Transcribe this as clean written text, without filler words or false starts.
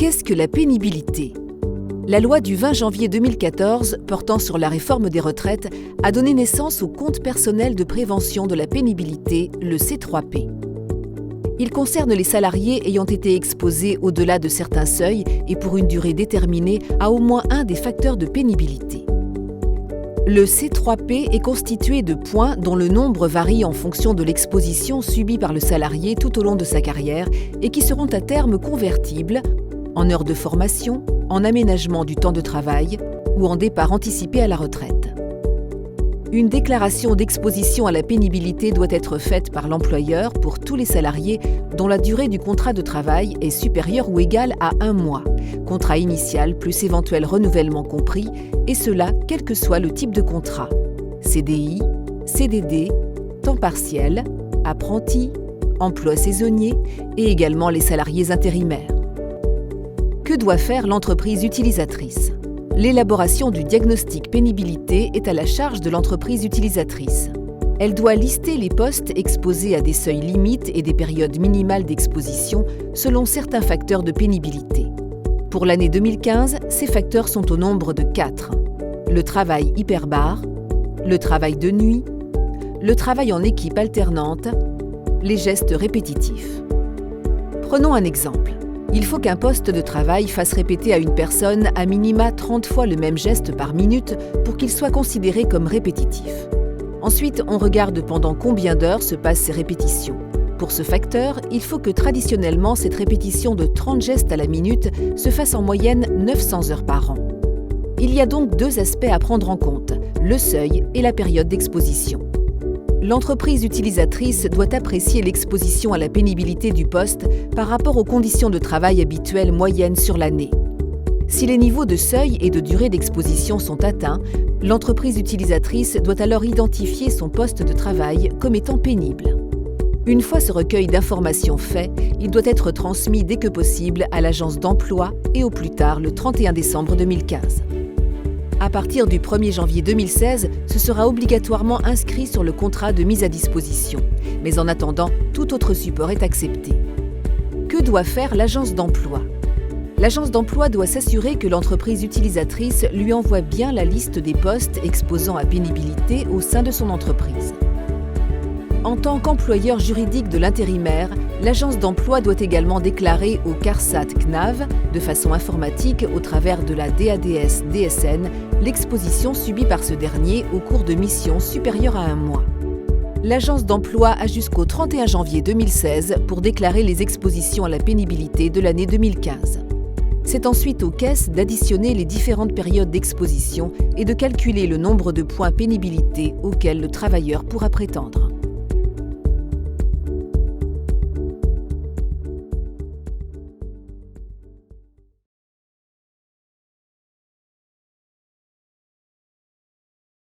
Qu'est-ce que la pénibilité ? La loi du 20 janvier 2014 portant sur la réforme des retraites a donné naissance au compte personnel de prévention de la pénibilité, le C3P. Il concerne les salariés ayant été exposés au-delà de certains seuils et pour une durée déterminée à au moins un des facteurs de pénibilité. Le C3P est constitué de points dont le nombre varie en fonction de l'exposition subie par le salarié tout au long de sa carrière et qui seront à terme convertibles en heures de formation, en aménagement du temps de travail ou en départ anticipé à la retraite. Une déclaration d'exposition à la pénibilité doit être faite par l'employeur pour tous les salariés dont la durée du contrat de travail est supérieure ou égale à 1 mois, contrat initial plus éventuel renouvellement compris, et cela quel que soit le type de contrat, CDI, CDD, temps partiel, apprenti, emploi saisonnier et également les salariés intérimaires. Que doit faire l'entreprise utilisatrice ? L'élaboration du diagnostic pénibilité est à la charge de l'entreprise utilisatrice. Elle doit lister les postes exposés à des seuils limites et des périodes minimales d'exposition selon certains facteurs de pénibilité. Pour l'année 2015, ces facteurs sont au nombre de 4. Le travail hyperbare, le travail de nuit, le travail en équipe alternante, les gestes répétitifs. Prenons un exemple. Il faut qu'un poste de travail fasse répéter à une personne à minima 30 fois le même geste par minute pour qu'il soit considéré comme répétitif. Ensuite, on regarde pendant combien d'heures se passent ces répétitions. Pour ce facteur, il faut que traditionnellement cette répétition de 30 gestes à la minute se fasse en moyenne 900 heures par an. Il y a donc 2 aspects à prendre en compte, le seuil et la période d'exposition. L'entreprise utilisatrice doit apprécier l'exposition à la pénibilité du poste par rapport aux conditions de travail habituelles moyennes sur l'année. Si les niveaux de seuil et de durée d'exposition sont atteints, l'entreprise utilisatrice doit alors identifier son poste de travail comme étant pénible. Une fois ce recueil d'informations fait, il doit être transmis dès que possible à l'agence d'emploi et au plus tard le 31 décembre 2015. À partir du 1er janvier 2016, ce sera obligatoirement inscrit sur le contrat de mise à disposition. Mais en attendant, tout autre support est accepté. Que doit faire l'agence d'emploi ? L'agence d'emploi doit s'assurer que l'entreprise utilisatrice lui envoie bien la liste des postes exposant à pénibilité au sein de son entreprise. En tant qu'employeur juridique de l'intérimaire, l'agence d'emploi doit également déclarer au CARSAT-CNAV, de façon informatique au travers de la DADS-DSN, l'exposition subie par ce dernier au cours de missions supérieures à 1 mois. L'agence d'emploi a jusqu'au 31 janvier 2016 pour déclarer les expositions à la pénibilité de l'année 2015. C'est ensuite aux caisses d'additionner les différentes périodes d'exposition et de calculer le nombre de points pénibilité auxquels le travailleur pourra prétendre.